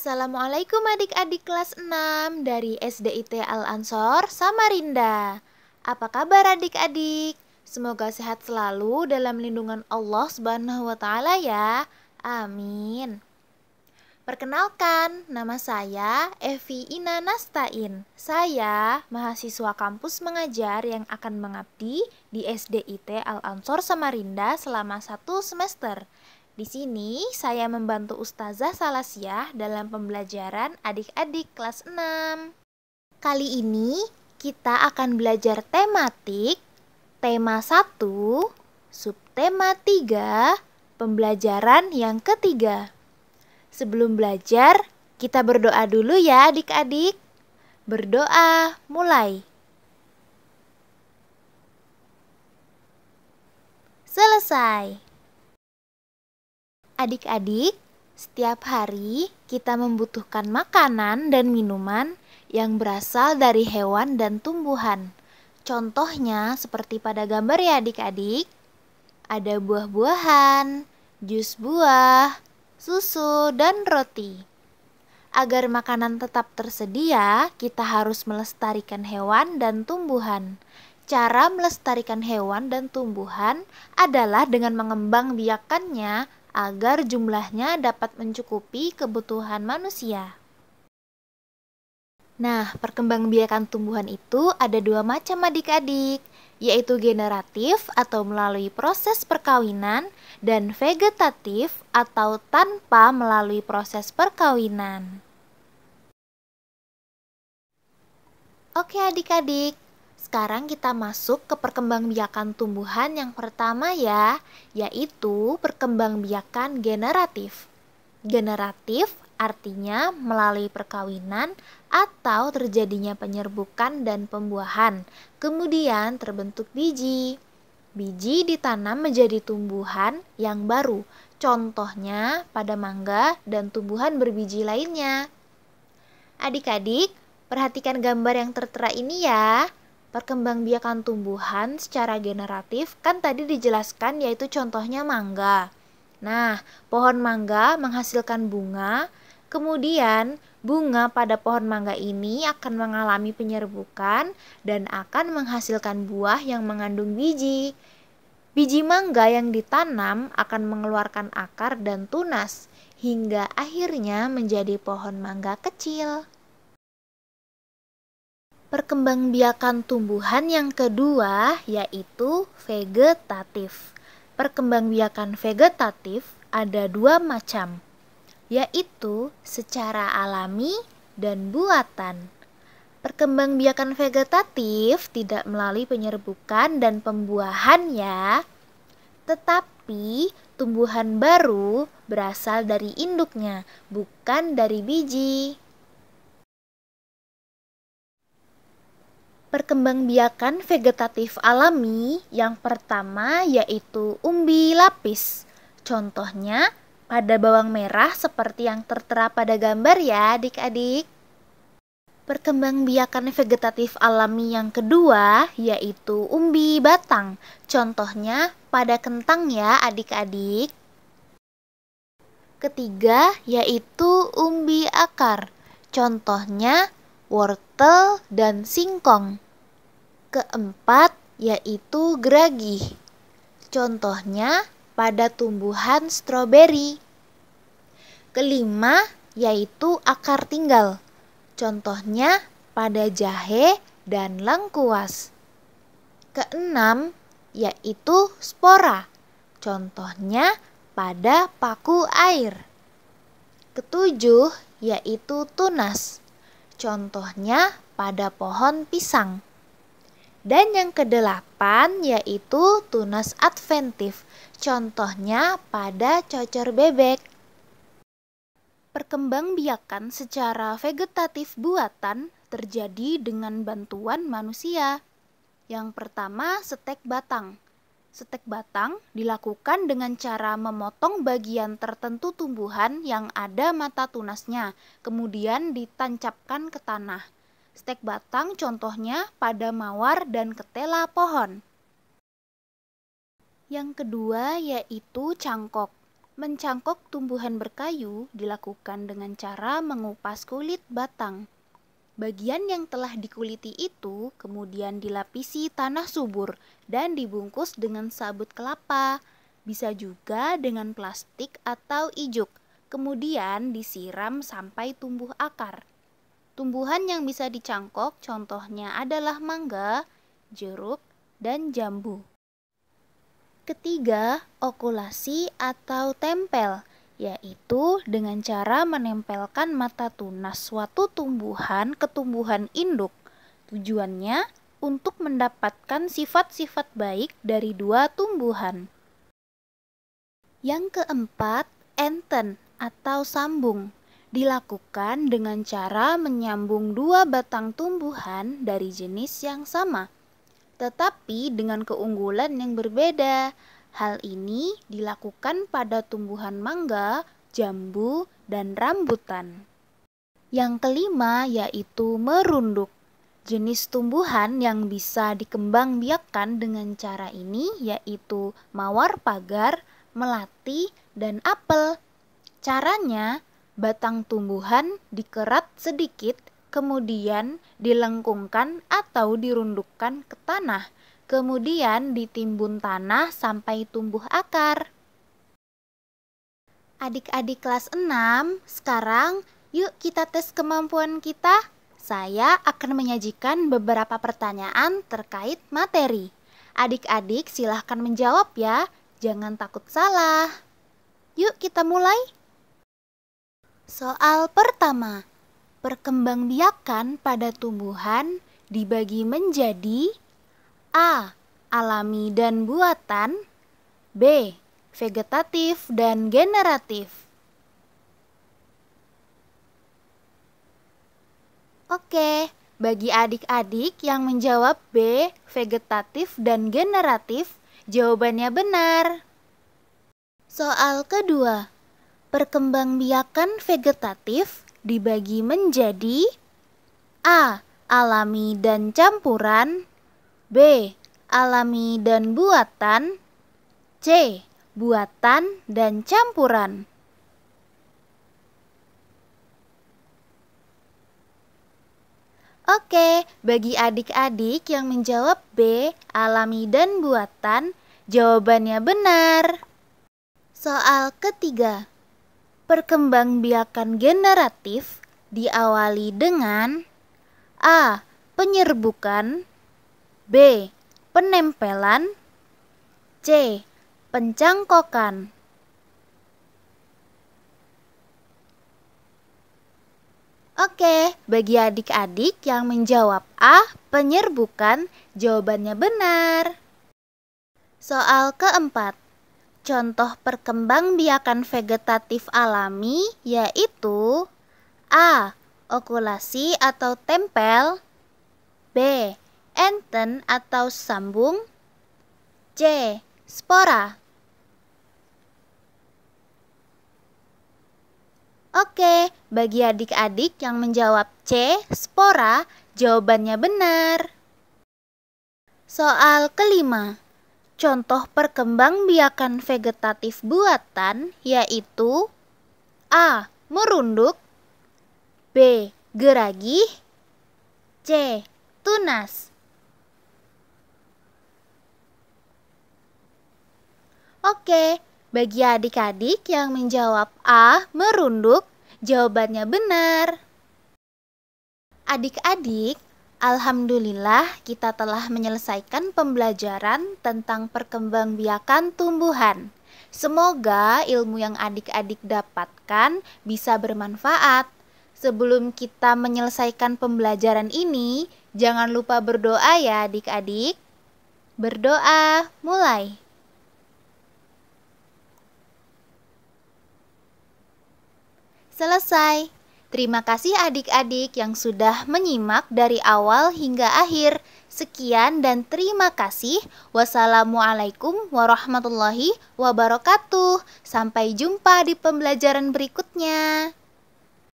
Assalamualaikum adik-adik kelas 6 dari SDIT Al-Ansor Samarinda. Apa kabar adik-adik? Semoga sehat selalu dalam lindungan Allah Subhanahu wa taala ya. Amin. Perkenalkan, nama saya Evi Ina Nastain. Saya mahasiswa kampus mengajar yang akan mengabdi di SDIT Al-Ansor Samarinda selama 1 semester. Di sini saya membantu Ustazah Salasiah dalam pembelajaran adik-adik kelas 6. Kali ini kita akan belajar tematik, tema 1, subtema 3, pembelajaran yang ketiga. Sebelum belajar, kita berdoa dulu ya adik-adik. Berdoa, mulai. Selesai. Adik-adik, setiap hari kita membutuhkan makanan dan minuman yang berasal dari hewan dan tumbuhan. Contohnya seperti pada gambar ya adik-adik. Ada buah-buahan, jus buah, susu, dan roti. Agar makanan tetap tersedia, kita harus melestarikan hewan dan tumbuhan. Cara melestarikan hewan dan tumbuhan adalah dengan mengembangbiakannya agar jumlahnya dapat mencukupi kebutuhan manusia. Nah, perkembangbiakan tumbuhan itu ada 2 macam adik-adik, yaitu generatif atau melalui proses perkawinan dan vegetatif atau tanpa melalui proses perkawinan. Oke adik-adik, sekarang kita masuk ke perkembangbiakan tumbuhan yang pertama ya, yaitu perkembangbiakan generatif. Generatif artinya melalui perkawinan atau terjadinya penyerbukan dan pembuahan, kemudian terbentuk biji. Biji ditanam menjadi tumbuhan yang baru, contohnya pada mangga dan tumbuhan berbiji lainnya. Adik-adik, perhatikan gambar yang tertera ini ya. Perkembangbiakan tumbuhan secara generatif kan tadi dijelaskan yaitu contohnya mangga. Nah, pohon mangga menghasilkan bunga, kemudian bunga pada pohon mangga ini akan mengalami penyerbukan dan akan menghasilkan buah yang mengandung biji. Biji mangga yang ditanam akan mengeluarkan akar dan tunas hingga akhirnya menjadi pohon mangga kecil. Perkembangbiakan tumbuhan yang kedua yaitu vegetatif. Perkembangbiakan vegetatif ada 2 macam, yaitu secara alami dan buatan. Perkembangbiakan vegetatif tidak melalui penyerbukan dan pembuahan ya, tetapi tumbuhan baru berasal dari induknya, bukan dari biji. Perkembangbiakan vegetatif alami yang pertama yaitu umbi lapis. Contohnya pada bawang merah seperti yang tertera pada gambar ya adik-adik. Perkembangbiakan vegetatif alami yang kedua yaitu umbi batang. Contohnya pada kentang ya adik-adik. Ketiga yaitu umbi akar. Contohnya wortel dan singkong. Keempat yaitu geragih. Contohnya pada tumbuhan stroberi. Kelima yaitu akar tinggal. Contohnya pada jahe dan lengkuas. Keenam yaitu spora. Contohnya pada paku air. Ketujuh yaitu tunas. Contohnya pada pohon pisang. Dan yang kedelapan yaitu tunas adventif. Contohnya pada cocor bebek. Perkembangbiakan secara vegetatif buatan terjadi dengan bantuan manusia. Yang pertama, setek batang. Setek batang dilakukan dengan cara memotong bagian tertentu tumbuhan yang ada mata tunasnya, kemudian ditancapkan ke tanah. Stek batang contohnya pada mawar dan ketela pohon. Yang kedua yaitu cangkok. Mencangkok tumbuhan berkayu dilakukan dengan cara mengupas kulit batang. Bagian yang telah dikuliti itu kemudian dilapisi tanah subur dan dibungkus dengan sabut kelapa. Bisa juga dengan plastik atau ijuk. Kemudian disiram sampai tumbuh akar. Tumbuhan yang bisa dicangkok contohnya adalah mangga, jeruk, dan jambu. Ketiga, okulasi atau tempel, yaitu dengan cara menempelkan mata tunas suatu tumbuhan ke tumbuhan induk. Tujuannya untuk mendapatkan sifat-sifat baik dari dua tumbuhan. Yang keempat, enten atau sambung. Dilakukan dengan cara menyambung dua batang tumbuhan dari jenis yang sama, tetapi dengan keunggulan yang berbeda. Hal ini dilakukan pada tumbuhan mangga, jambu, dan rambutan. Yang kelima yaitu merunduk. Jenis tumbuhan yang bisa dikembangbiakkan dengan cara ini yaitu mawar pagar, melati, dan apel. Caranya, batang tumbuhan dikerat sedikit, kemudian dilengkungkan atau dirundukkan ke tanah, kemudian ditimbun tanah sampai tumbuh akar. Adik-adik kelas 6, sekarang yuk kita tes kemampuan kita. Saya akan menyajikan beberapa pertanyaan terkait materi. Adik-adik silahkan menjawab ya, jangan takut salah. Yuk kita mulai. Soal pertama. Perkembangbiakan pada tumbuhan dibagi menjadi A. Alami dan buatan, B. Vegetatif dan generatif. Oke, bagi adik-adik yang menjawab B. Vegetatif dan generatif, jawabannya benar. Soal kedua. Perkembangbiakan vegetatif dibagi menjadi A. Alami dan campuran, B. Alami dan buatan, C. Buatan dan campuran. Oke, bagi adik-adik yang menjawab B. Alami dan buatan, jawabannya benar. Soal ketiga. Perkembangbiakan generatif diawali dengan A. Penyerbukan, B. Penempelan, C. Pencangkokan. Oke, bagi adik-adik yang menjawab A. Penyerbukan, jawabannya benar. Soal keempat. Contoh perkembangbiakan vegetatif alami yaitu A. Okulasi atau tempel, B. Enten atau sambung, C. Spora. Oke, bagi adik-adik yang menjawab C. Spora, jawabannya benar. Soal kelima. Contoh perkembangbiakan vegetatif buatan yaitu A. Merunduk, B. Geragih, C. Tunas. Oke, bagi adik-adik yang menjawab A. Merunduk, jawabannya benar. Adik-adik, alhamdulillah kita telah menyelesaikan pembelajaran tentang perkembangbiakan tumbuhan. Semoga ilmu yang adik-adik dapatkan bisa bermanfaat. Sebelum kita menyelesaikan pembelajaran ini, jangan lupa berdoa ya adik-adik. Berdoa, mulai. Selesai. Terima kasih adik-adik yang sudah menyimak dari awal hingga akhir. Sekian dan terima kasih. Wassalamualaikum warahmatullahi wabarakatuh. Sampai jumpa di pembelajaran berikutnya.